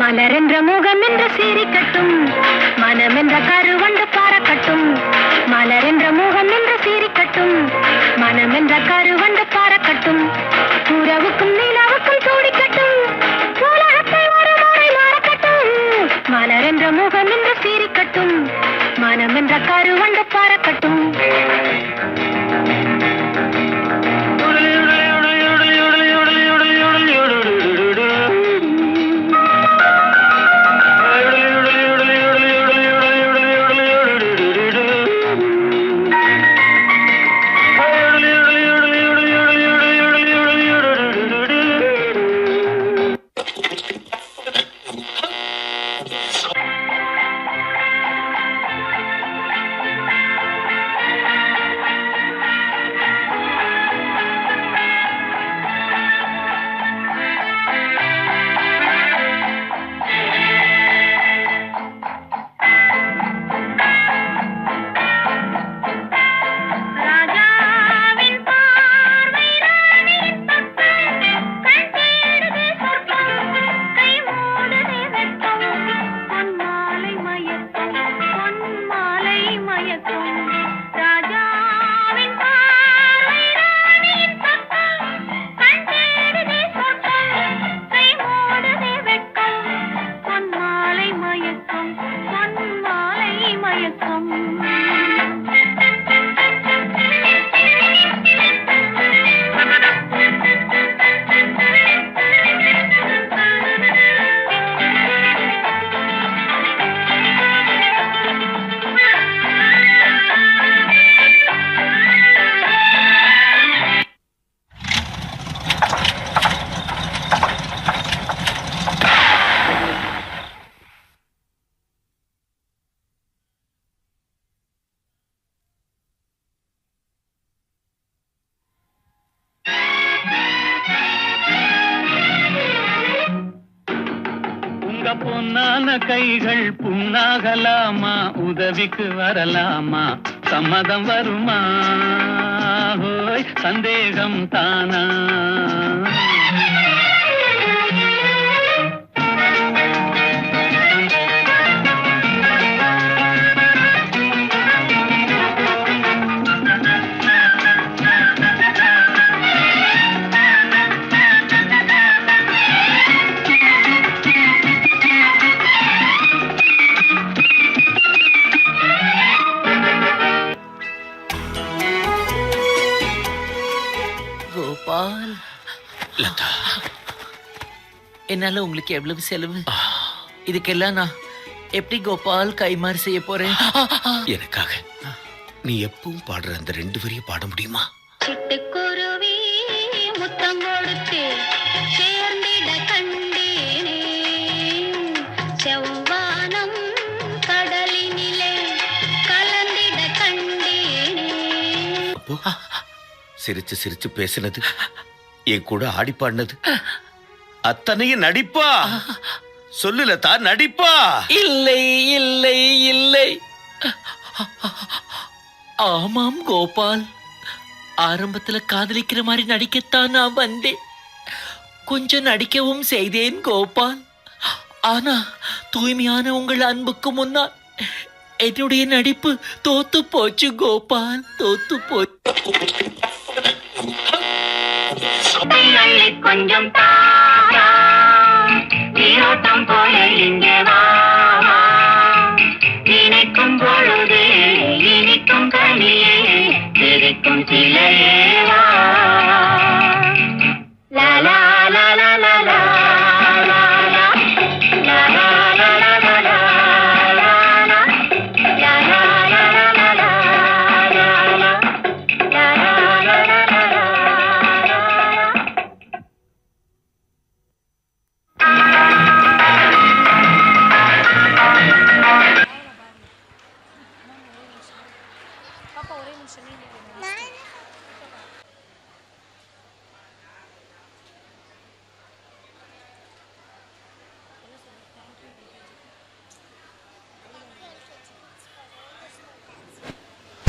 மலரென்ற முகம் என்று சீரிக்கட்டும், மனமென்ற கருவண்டு பாரக்கட்டும். மலரென்ற முகம் என்று சீரிக்கட்டும், மனமென்ற கருவண்டு பாரக்கட்டும். உறவுக்கும் நிலவுக்கும் தூடிக்கட்டும், உலகத்தை ஒரு முறை மறக்கட்டும். மலரென்ற முகம் என்று சீரிக்கட்டும், மனமென்ற கருவண்டு பாரக்கட்டும். பொன்னான கைகள் புண்ணாகலாமா, உதவிக்கு வரலாமா, சம்மதம் வருமா, ஹோய் சந்தேகம் தானா? கோபால், லதா, என்னால உங்களுக்கு எவ்வளவு செலவு? இதுக்கெல்லாம் நான் எப்படி கோபால் கைமாறு செய்ய போறேன்? எனக்காக நீ எப்பவும் பாடுற அந்த 2 வரியை பாட முடியுமா? சிட்டுக்குருவி முத்தம் கொடுத்து சேர்ந்திட கண்டேனே, செவ்வானம் கடலினிலே கலந்திட கண்டேனே. அப்போ சிரிச்சு சிரிச்சு பேசினது, என் கூட ஆடி பாடினது அத்தனையும் நடிப்பா? சொல்லு லதா, நடிப்பா? இல்லை இல்லை இல்லை. ஆமாம் கோபால், ஆரம்பத்துல காதலிக்கிற மாதிரி நடிக்கத்தான் நான் வந்தேன். கொஞ்சம் நடிக்கவும் செய்தேன் கோபால். ஆனா தூய்மையான உங்கள் அன்புக்கு முன்னால் என்னுடைய நடிப்பு தோத்து போச்சு கோபால், தோத்து போச்சு. கொஞ்சம் தாரா நீரோட்டம் போல இங்கே வா, நினைக்கும் பொழுது இனிக்கும் கனியே இருக்கும் சிலையே வா. லா லா லா லா லா லா லா லா லா லா லா லா லா லா பாப்பா ஒரே நிமிஷம்.